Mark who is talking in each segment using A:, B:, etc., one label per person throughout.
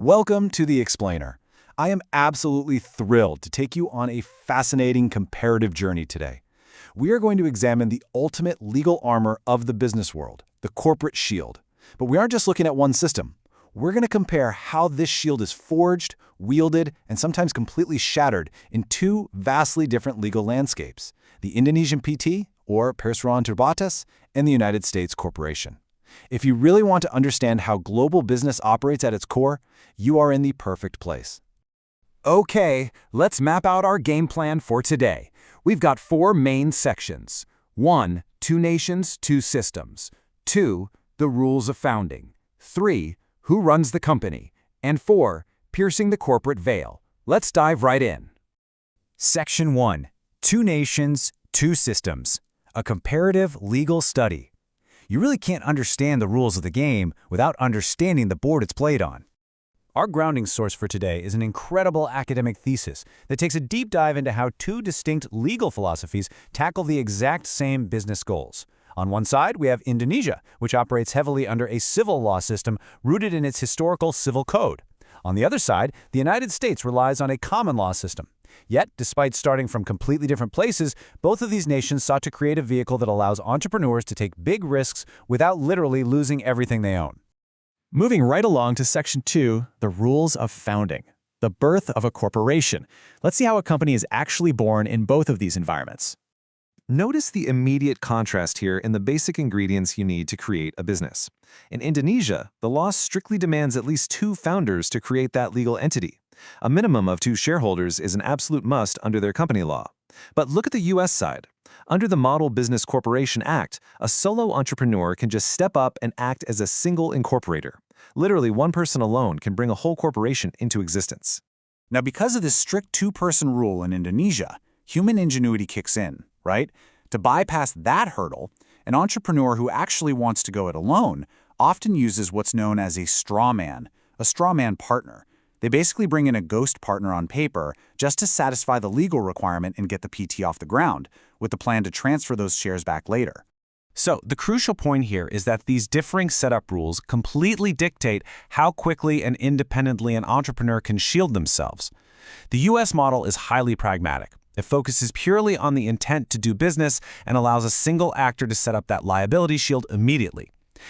A: Welcome to The Explainer. I am absolutely thrilled to take you on a fascinating comparative journey today. We are going to examine the ultimate legal armor of the business world, the corporate shield. But we aren't just looking at one system. We're going to compare how this shield is forged, wielded, and sometimes completely shattered in two vastly different legal landscapes, the Indonesian PT, or Perseroan Terbatas, and the United States Corporation. If you really want to understand how global business operates at its core, you are in the perfect place.
B: Okay, let's map out our game plan for today. We've got four main sections. 1. Two nations, two systems. 2. The rules of founding. 3. Who runs the company. And 4. Piercing the corporate veil. Let's dive right in.
C: Section 1. Two nations, two systems. A comparative legal study. You really can't understand the rules of the game without understanding the board it's played on. Our grounding source for today is an incredible academic thesis that takes a deep dive into how two distinct legal philosophies tackle the exact same business goals. On one side, we have Indonesia, which operates heavily under a civil law system rooted in its historical civil code. On the other side, the United States relies on a common law system. Yet, despite starting from completely different places, both of these nations sought to create a vehicle that allows entrepreneurs to take big risks without literally losing everything they own.
D: Moving right along to Section 2, the rules of founding, the birth of a corporation. Let's see how a company is actually born in both of these environments.
E: Notice the immediate contrast here in the basic ingredients you need to create a business. In Indonesia, the law strictly demands at least 2 founders to create that legal entity. A minimum of 2 shareholders is an absolute must under their company law. But look at the U.S. side. Under the Model Business Corporation Act, a solo entrepreneur can just step up and act as a single incorporator. Literally, one person alone can bring a whole corporation into existence.
A: Now, because of this strict two-person rule in Indonesia, human ingenuity kicks in, right? To bypass that hurdle, an entrepreneur who actually wants to go it alone often uses what's known as a straw man partner. They basically bring in a ghost partner on paper just to satisfy the legal requirement and get the PT off the ground, with the plan to transfer those shares back later.
C: So, the crucial point here is that these differing setup rules completely dictate how quickly and independently an entrepreneur can shield themselves. The U.S. model is highly pragmatic. It focuses purely on the intent to do business and allows a single actor to set up that liability shield immediately.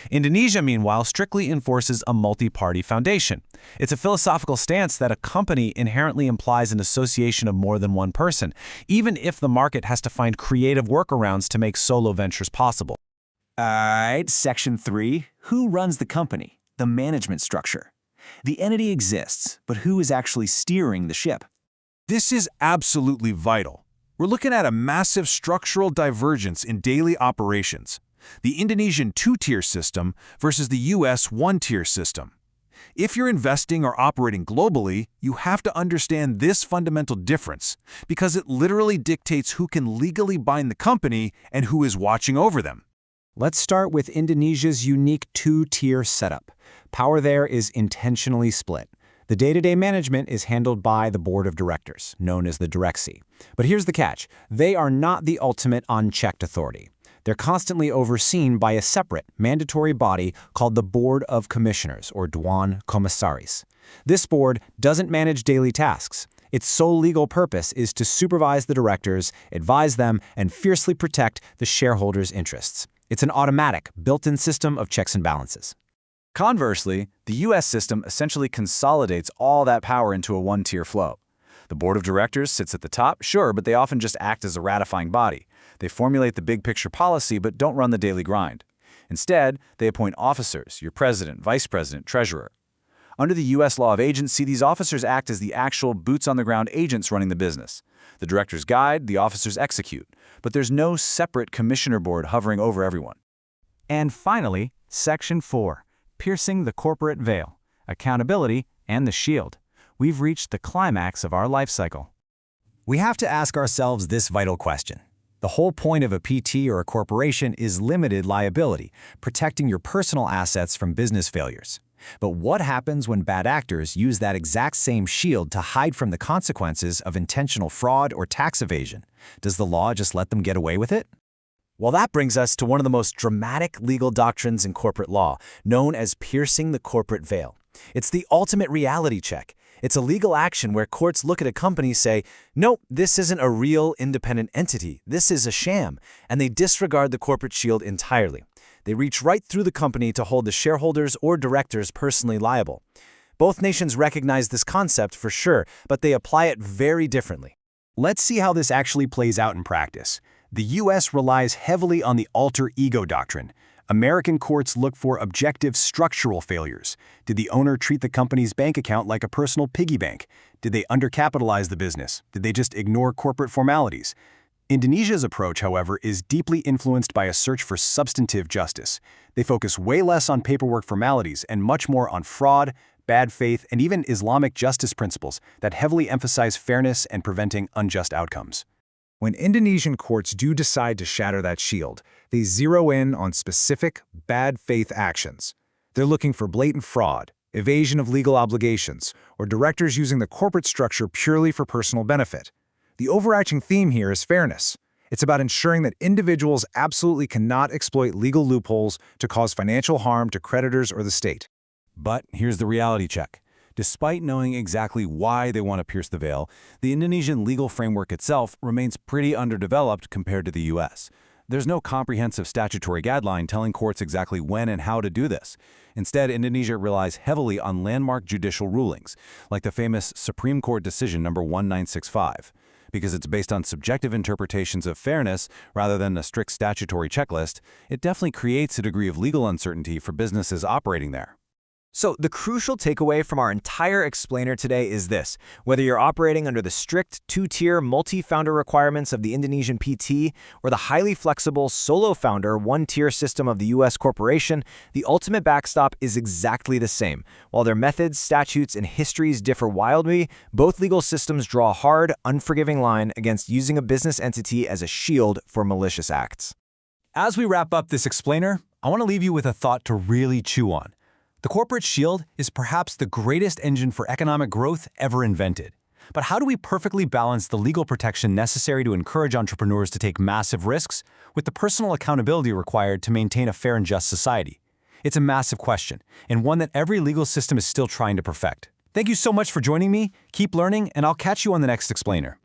C: Indonesia, meanwhile, strictly enforces a multi-party foundation. It's a philosophical stance that a company inherently implies an association of more than one person, even if the market has to find creative workarounds to make solo ventures possible.
F: Alright, Section 3. Who runs the company? The management structure. The entity exists, but who is actually steering the ship?
G: This is absolutely vital. We're looking at a massive structural divergence in daily operations. The Indonesian 2-tier system versus the U.S. 1-tier system. If you're investing or operating globally, you have to understand this fundamental difference because it literally dictates who can legally bind the company and who is watching over them.
C: Let's start with Indonesia's unique 2-tier setup. Power there is intentionally split. The day-to-day management is handled by the board of directors, known as the Direcsi. But here's the catch. They are not the ultimate unchecked authority. They're constantly overseen by a separate, mandatory body called the Board of Commissioners, or Dewan Komisaris. This board doesn't manage daily tasks. Its sole legal purpose is to supervise the directors, advise them, and fiercely protect the shareholders' interests. It's an automatic, built-in system of checks and balances.
A: Conversely, the U.S. system essentially consolidates all that power into a one-tier flow. The board of directors sits at the top, sure, but they often just act as a ratifying body. They formulate the big-picture policy but don't run the daily grind. Instead, they appoint officers, your president, vice president, treasurer. Under the U.S. law of agency, these officers act as the actual boots-on-the-ground agents running the business. The directors guide, the officers execute, but there's no separate commissioner board hovering over everyone.
C: And finally, Section 4, piercing the corporate veil, accountability, and the shield. We've reached the climax of our life cycle. We have to ask ourselves this vital question. The whole point of a PT or a corporation is limited liability, protecting your personal assets from business failures. But what happens when bad actors use that exact same shield to hide from the consequences of intentional fraud or tax evasion? Does the law just let them get away with it? Well, that brings us to one of the most dramatic legal doctrines in corporate law, known as piercing the corporate veil. It's the ultimate reality check. It's a legal action where courts look at a company, say, "No, this isn't a real independent entity. This is a sham," and they disregard the corporate shield entirely. They reach right through the company to hold the shareholders or directors personally liable. Both nations recognize this concept for sure, but they apply it very differently.
B: Let's see how this actually plays out in practice. The U.S. relies heavily on the alter ego doctrine. American courts look for objective structural failures. Did the owner treat the company's bank account like a personal piggy bank? Did they undercapitalize the business? Did they just ignore corporate formalities? Indonesia's approach, however, is deeply influenced by a search for substantive justice. They focus way less on paperwork formalities and much more on fraud, bad faith, and even Islamic justice principles that heavily emphasize fairness and preventing unjust outcomes.
C: When Indonesian courts do decide to shatter that shield, they zero in on specific, bad faith actions. They're looking for blatant fraud, evasion of legal obligations, or directors using the corporate structure purely for personal benefit. The overarching theme here is fairness. It's about ensuring that individuals absolutely cannot exploit legal loopholes to cause financial harm to creditors or the state.
A: But here's the reality check. Despite knowing exactly why they want to pierce the veil, the Indonesian legal framework itself remains pretty underdeveloped compared to the U.S. There's no comprehensive statutory guideline telling courts exactly when and how to do this. Instead, Indonesia relies heavily on landmark judicial rulings, like the famous Supreme Court decision number 1965. Because it's based on subjective interpretations of fairness rather than a strict statutory checklist, it definitely creates a degree of legal uncertainty for businesses operating there.
F: So the crucial takeaway from our entire explainer today is this. Whether you're operating under the strict two-tier multi-founder requirements of the Indonesian PT or the highly flexible solo-founder one-tier system of the U.S. corporation, the ultimate backstop is exactly the same. While their methods, statutes, and histories differ wildly, both legal systems draw a hard, unforgiving line against using a business entity as a shield for malicious acts.
A: As we wrap up this explainer, I want to leave you with a thought to really chew on. The corporate shield is perhaps the greatest engine for economic growth ever invented. But how do we perfectly balance the legal protection necessary to encourage entrepreneurs to take massive risks with the personal accountability required to maintain a fair and just society? It's a massive question, and one that every legal system is still trying to perfect. Thank you so much for joining me. Keep learning, and I'll catch you on the next explainer.